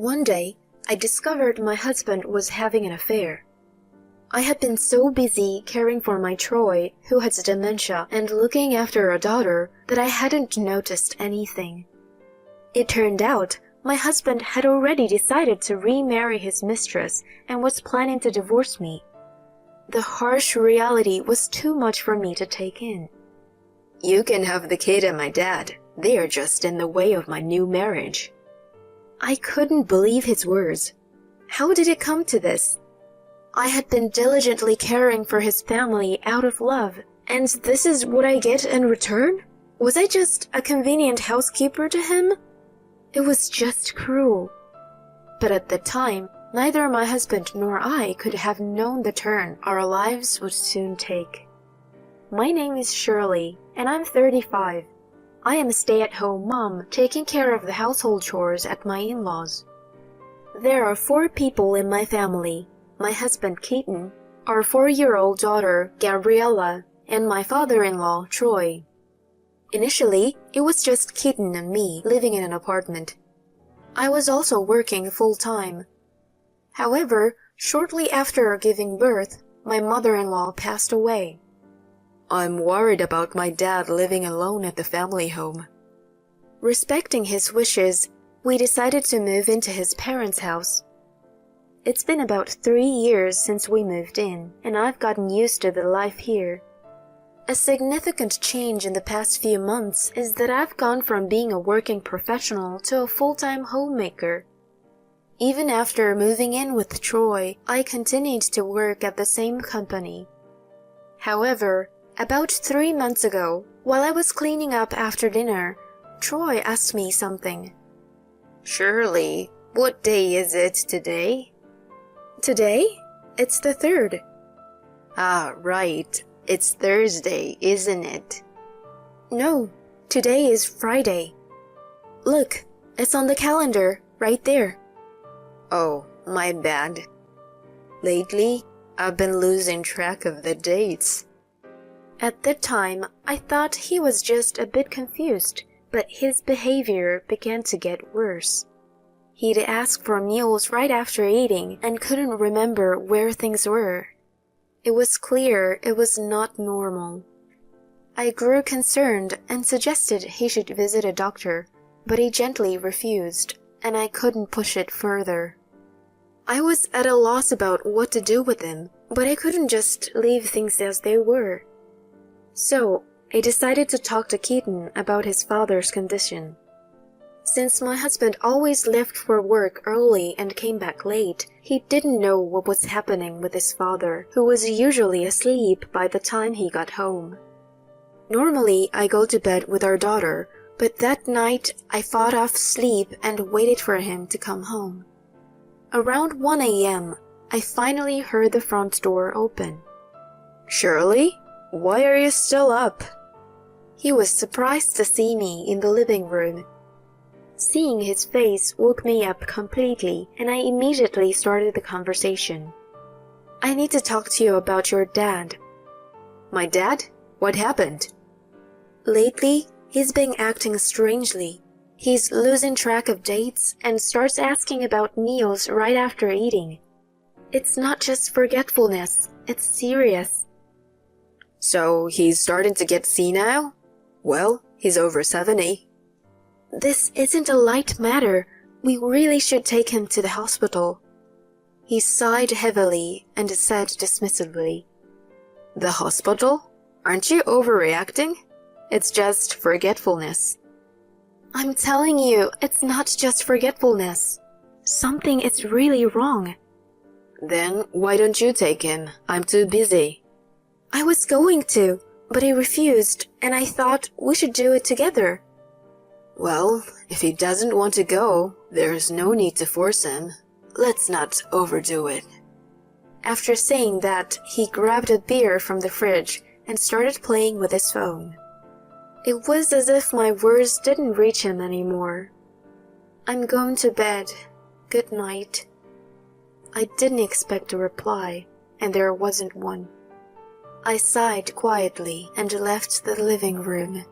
One day, I discovered my husband was having an affair. I had been so busy caring for my Troy, who has dementia, and looking after a daughter that I hadn't noticed anything. It turned out my husband had already decided to remarry his mistress and was planning to divorce me. The harsh reality was too much for me to take in. "You can have the kid and my dad. They are just in the way of my new marriage." I couldn't believe his words. How did it come to this? I had been diligently caring for his family out of love, and this is what I get in return? Was I just a convenient housekeeper to him? It was just cruel. But at the time, neither my husband nor I could have known the turn our lives would soon take. My name is Shirley, and I'm 35. I am a stay-at-home mom taking care of the household chores at my in-laws. There are 4 people in my family: my husband Keaton, our 4-year-old daughter Gabriella, and my father-in-law Troy. Initially, it was just Keaton and me living in an apartment. I was also working full-time. However, shortly after giving birth, my mother-in-law passed away. "I'm worried about my dad living alone at the family home." Respecting his wishes, we decided to move into his parents' house. It's been about 3 years since we moved in, and I've gotten used to the life here. A significant change in the past few months is that I've gone from being a working professional to a full-time homemaker. Even after moving in with Troy, I continued to work at the same company. However, about 3 months ago, while I was cleaning up after dinner, Troy asked me something. "Shirley, what day is it today?" Today? It's the 3rd. Ah, right. It's Thursday, isn't it? No, today is Friday. Look, it's on the calendar, right there. Oh, my bad. Lately, I've been losing track of the dates. At that time, I thought he was just a bit confused, but his behavior began to get worse. He'd ask for meals right after eating and couldn't remember where things were. It was clear it was not normal. I grew concerned and suggested he should visit a doctor, but he gently refused, and I couldn't push it further. I was at a loss about what to do with him, but I couldn't just leave things as they were. So, I decided to talk to Keaton about his father's condition. Since my husband always left for work early and came back late, he didn't know what was happening with his father, who was usually asleep by the time he got home. Normally, I go to bed with our daughter, but that night I fought off sleep and waited for him to come home. Around 1 a.m., I finally heard the front door open. "Shirley, why are you still up?" He was surprised to see me in the living room. Seeing his face woke me up completely, and I immediately started the conversation. "I need to talk to you about your dad." "My dad? What happened?" "Lately, he's been acting strangely. He's losing track of dates and starts asking about meals right after eating. It's not just forgetfulness, it's serious." "So he's starting to get senile? Well, he's over 70. "This isn't a light matter. We really should take him to the hospital." He sighed heavily and said dismissively, "The hospital? Aren't you overreacting? It's just forgetfulness." "I'm telling you, it's not just forgetfulness. Something is really wrong." "Then why don't you take him? I'm too busy." "I was going to, but he refused, and I thought we should do it together." "Well, if he doesn't want to go, there's no need to force him. Let's not overdo it." After saying that, he grabbed a beer from the fridge and started playing with his phone. It was as if my words didn't reach him anymore. "I'm going to bed. Good night." I didn't expect a reply, and there wasn't one. I sighed quietly and left the living room.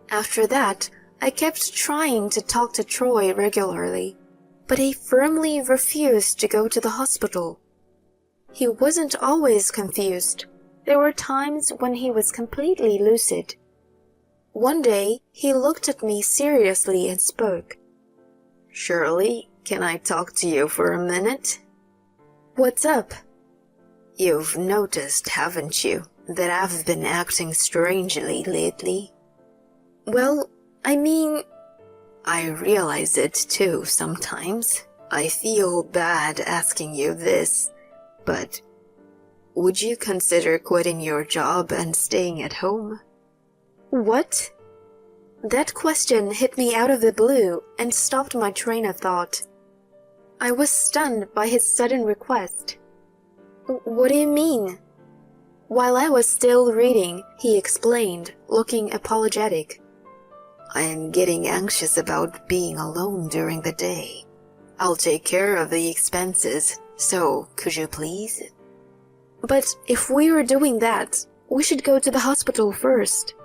After that, I kept trying to talk to Troy regularly, but he firmly refused to go to the hospital. He wasn't always confused. There were times when he was completely lucid. One day, he looked at me seriously and spoke. "Shirley, can I talk to you for a minute?" "What's up?" "You've noticed, haven't you, that I've been acting strangely lately?" "Well, I mean..." "I realize it too sometimes. I feel bad asking you this, but would you consider quitting your job and staying at home?" "What?" That question hit me out of the blue and stopped my train of thought. I was stunned by his sudden request. "What do you mean?" While I was still reading, he explained, looking apologetic. "I am getting anxious about being alone during the day. I'll take care of the expenses, so could you please?" "But if we were doing that, we should go to the hospital first."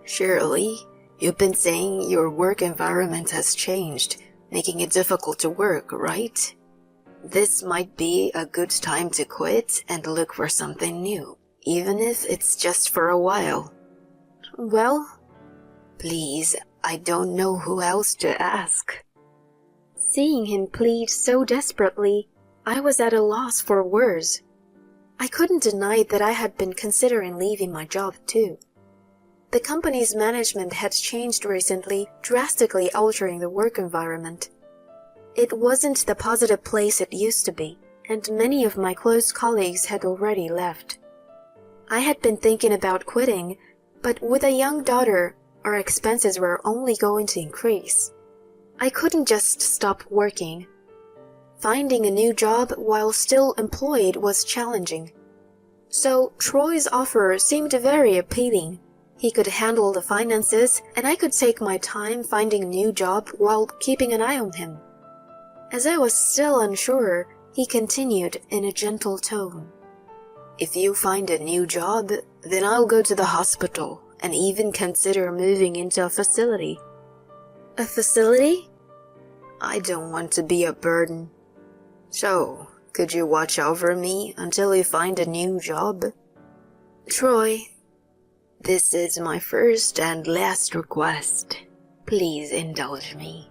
"Shirley, you've been saying your work environment has changed, making it difficult to work, right? This might be a good time to quit and look for something new, even if it's just for a while." "Well..." "Please, I don't know who else to ask." Seeing him plead so desperately, I was at a loss for words. I couldn't deny that I had been considering leaving my job too. The company's management had changed recently, drastically altering the work environment. It wasn't the positive place it used to be, and many of my close colleagues had already left. I had been thinking about quitting, but with a young daughter, our expenses were only going to increase. I couldn't just stop working. Finding a new job while still employed was challenging. So Troy's offer seemed very appealing. He could handle the finances, and I could take my time finding a new job while keeping an eye on him. As I was still unsure, he continued in a gentle tone. "If you find a new job, then I'll go to the hospital and even consider moving into a facility." "A facility?" "I don't want to be a burden. So, could you watch over me until you find a new job?" "Troy..." "This is my first and last request. Please indulge me."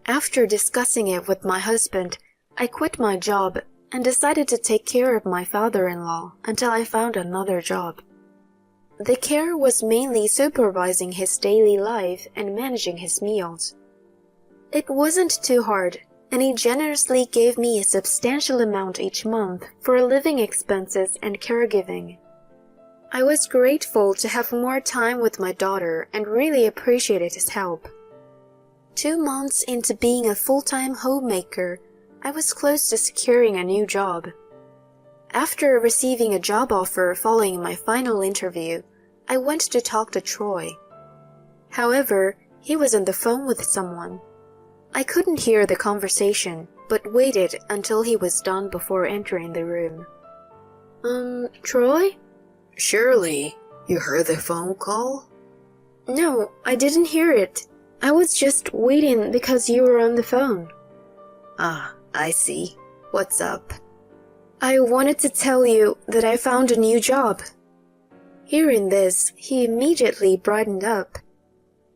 After discussing it with my husband, I quit my job and decided to take care of my father-in-law until I found another job. The care was mainly supervising his daily life and managing his meals. It wasn't too hard, and he generously gave me a substantial amount each month for living expenses and caregiving. I was grateful to have more time with my daughter and really appreciated his help. 2 months into being a full-time homemaker, I was close to securing a new job. After receiving a job offer following my final interview, I went to talk to Troy. However, he was on the phone with someone. I couldn't hear the conversation, but waited until he was done before entering the room. Troy?" "Shirley, you heard the phone call?" "No, I didn't hear it. I was just waiting because you were on the phone." "Ah, I see. What's up?" "I wanted to tell you that I found a new job." Hearing this, he immediately brightened up.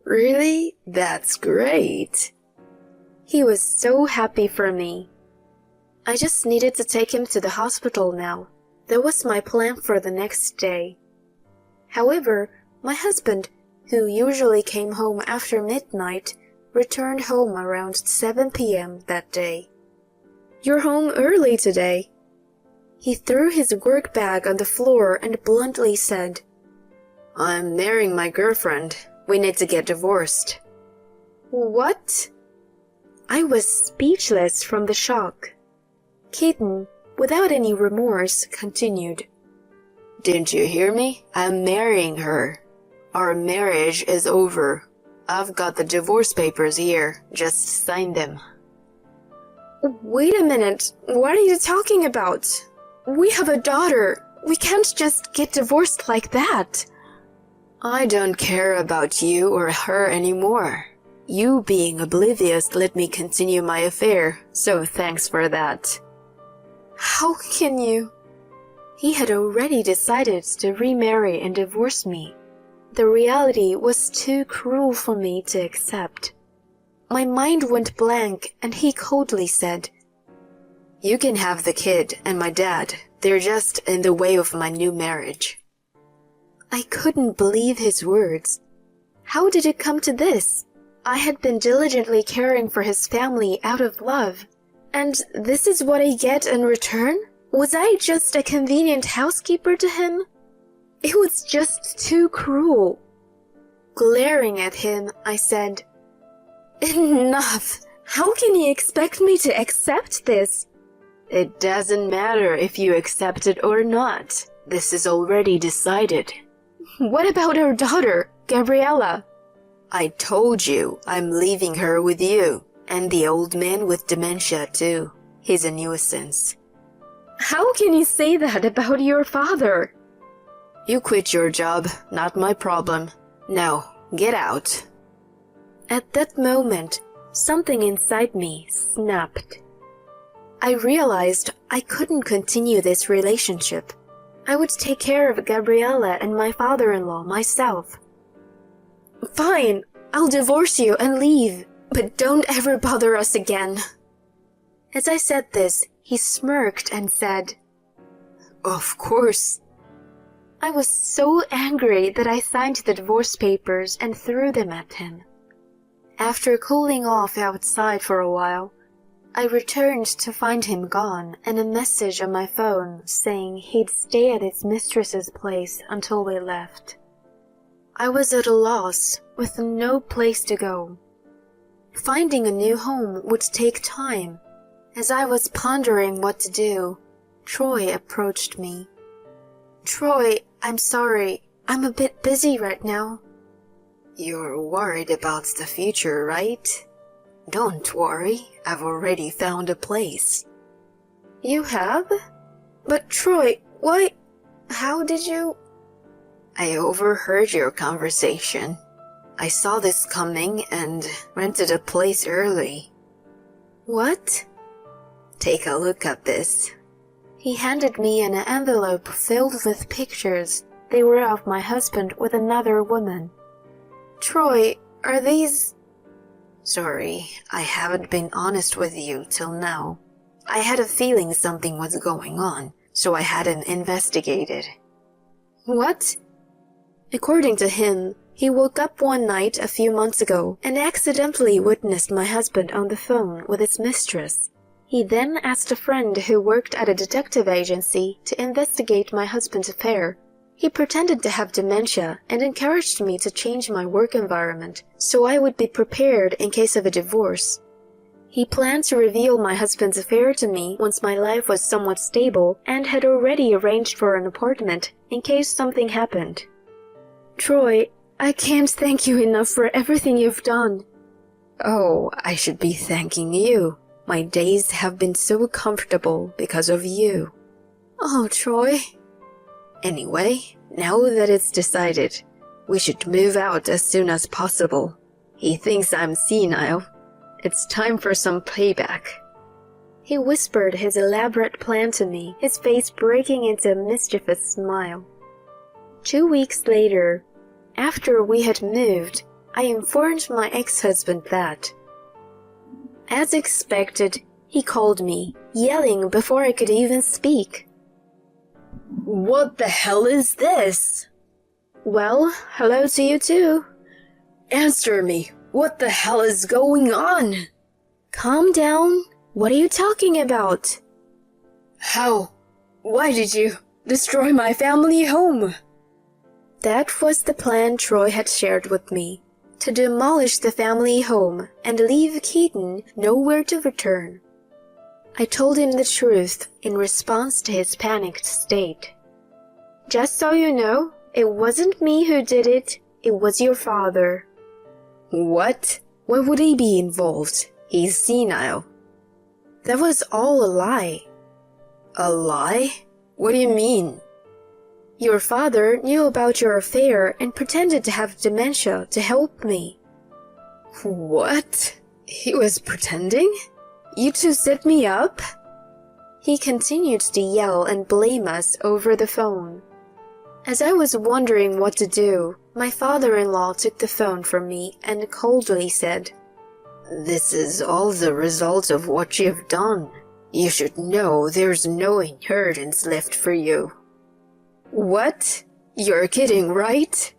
"Really? That's great." He was so happy for me. I just needed to take him to the hospital now. That was my plan for the next day. However, my husband, who usually came home after midnight, returned home around 7 p.m. that day. "You're home early today." He threw his work bag on the floor and bluntly said, "I'm marrying my girlfriend. We need to get divorced." "What?" I was speechless from the shock. Keaton, without any remorse, continued, "Didn't you hear me? I'm marrying her. Our marriage is over. I've got the divorce papers here. Just sign them." "Wait a minute. What are you talking about? We have a daughter. We can't just get divorced like that." "I don't care about you or her anymore. You being oblivious let me continue my affair, so thanks for that. How can you? He had already decided to remarry and divorce me. The reality was too cruel for me to accept. My mind went blank and he coldly said, "You can have the kid and my dad. They're just in the way of my new marriage." I couldn't believe his words. How did it come to this? I had been diligently caring for his family out of love. And this is what I get in return? Was I just a convenient housekeeper to him? It was just too cruel. Glaring at him, I said, "Enough! How can you expect me to accept this?" It doesn't matter if you accept it or not. This is already decided. What about our daughter, Gabriella? I told you I'm leaving her with you, and the old man with dementia too. He's a nuisance. How can you say that about your father? You quit your job, not my problem. Now, get out. At that moment, something inside me snapped. I realized I couldn't continue this relationship. I would take care of Gabriella and my father-in-law myself. Fine, I'll divorce you and leave, but don't ever bother us again. As I said this, he smirked and said, Of course. I was so angry that I signed the divorce papers and threw them at him. After cooling off outside for a while, I returned to find him gone and a message on my phone saying he'd stay at his mistress's place until we left. I was at a loss, with no place to go. Finding a new home would take time. As I was pondering what to do, Troy approached me. "Troy, I'm sorry. I'm a bit busy right now." You're worried about the future, right? Don't worry, I've already found a place. You have? But Troy, why? How did you? I overheard your conversation. I saw this coming and rented a place early. What? Take a look at this. He handed me an envelope filled with pictures. They were of my husband with another woman. Troy, are these... Sorry, I haven't been honest with you till now. I had a feeling something was going on, so I hadn't investigated. What? According to him, he woke up one night a few months ago and accidentally witnessed my husband on the phone with his mistress. He then asked a friend who worked at a detective agency to investigate my husband's affair. He pretended to have dementia and encouraged me to change my work environment so I would be prepared in case of a divorce. He planned to reveal my husband's affair to me once my life was somewhat stable and had already arranged for an apartment in case something happened. Troy, I can't thank you enough for everything you've done. Oh, I should be thanking you. My days have been so comfortable because of you. Oh, Troy. Anyway, now that it's decided, we should move out as soon as possible. He thinks I'm senile. It's time for some payback. He whispered his elaborate plan to me, his face breaking into a mischievous smile. 2 weeks later, after we had moved, I informed my ex-husband that. As expected, he called me, yelling before I could even speak. What the hell is this? Well, hello to you too. Answer me. What the hell is going on? Calm down. What are you talking about? How? Why did you destroy my family home? That was the plan Troy had shared with me, to demolish the family home and leave Keaton nowhere to return. I told him the truth in response to his panicked state. Just so you know, it wasn't me who did it, it was your father. What? Why would he be involved? He's senile. That was all a lie. A lie? What do you mean? Your father knew about your affair and pretended to have dementia to help me. What? He was pretending? You two set me up? He continued to yell and blame us over the phone. As I was wondering what to do, my father-in-law took the phone from me and coldly said, "This is all the result of what you've done. You should know there's no inheritance left for you." What? You're kidding, right?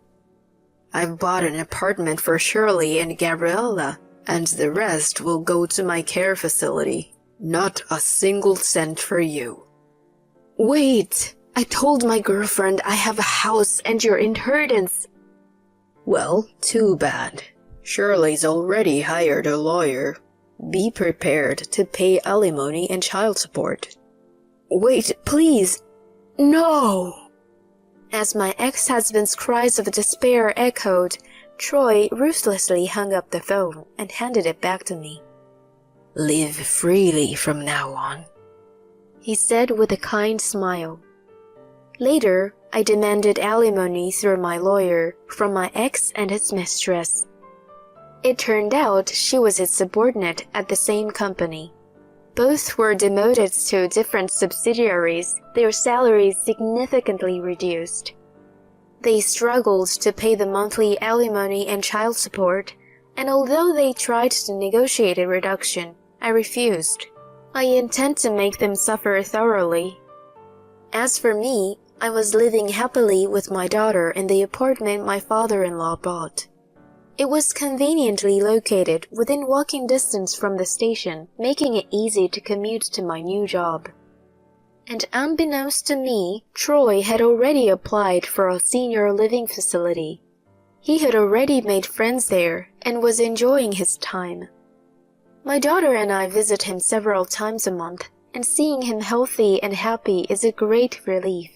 I've bought an apartment for Shirley and Gabriella, and the rest will go to my care facility. Not a single cent for you. Wait, I told my girlfriend I have a house and your inheritance. Well, too bad. Shirley's already hired a lawyer. Be prepared to pay alimony and child support. Wait, please. No! As my ex-husband's cries of despair echoed, Troy ruthlessly hung up the phone and handed it back to me. "Live freely from now on," he said with a kind smile. Later, I demanded alimony through my lawyer from my ex and his mistress. It turned out she was his subordinate at the same company. Both were demoted to different subsidiaries, their salaries significantly reduced. They struggled to pay the monthly alimony and child support, and although they tried to negotiate a reduction, I refused. I intend to make them suffer thoroughly. As for me, I was living happily with my daughter in the apartment my father-in-law bought. It was conveniently located within walking distance from the station, making it easy to commute to my new job. And unbeknownst to me, Troy had already applied for a senior living facility. He had already made friends there and was enjoying his time. My daughter and I visit him several times a month, and seeing him healthy and happy is a great relief.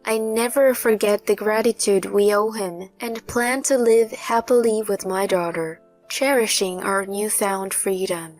I never forget the gratitude we owe him and plan to live happily with my daughter, cherishing our newfound freedom.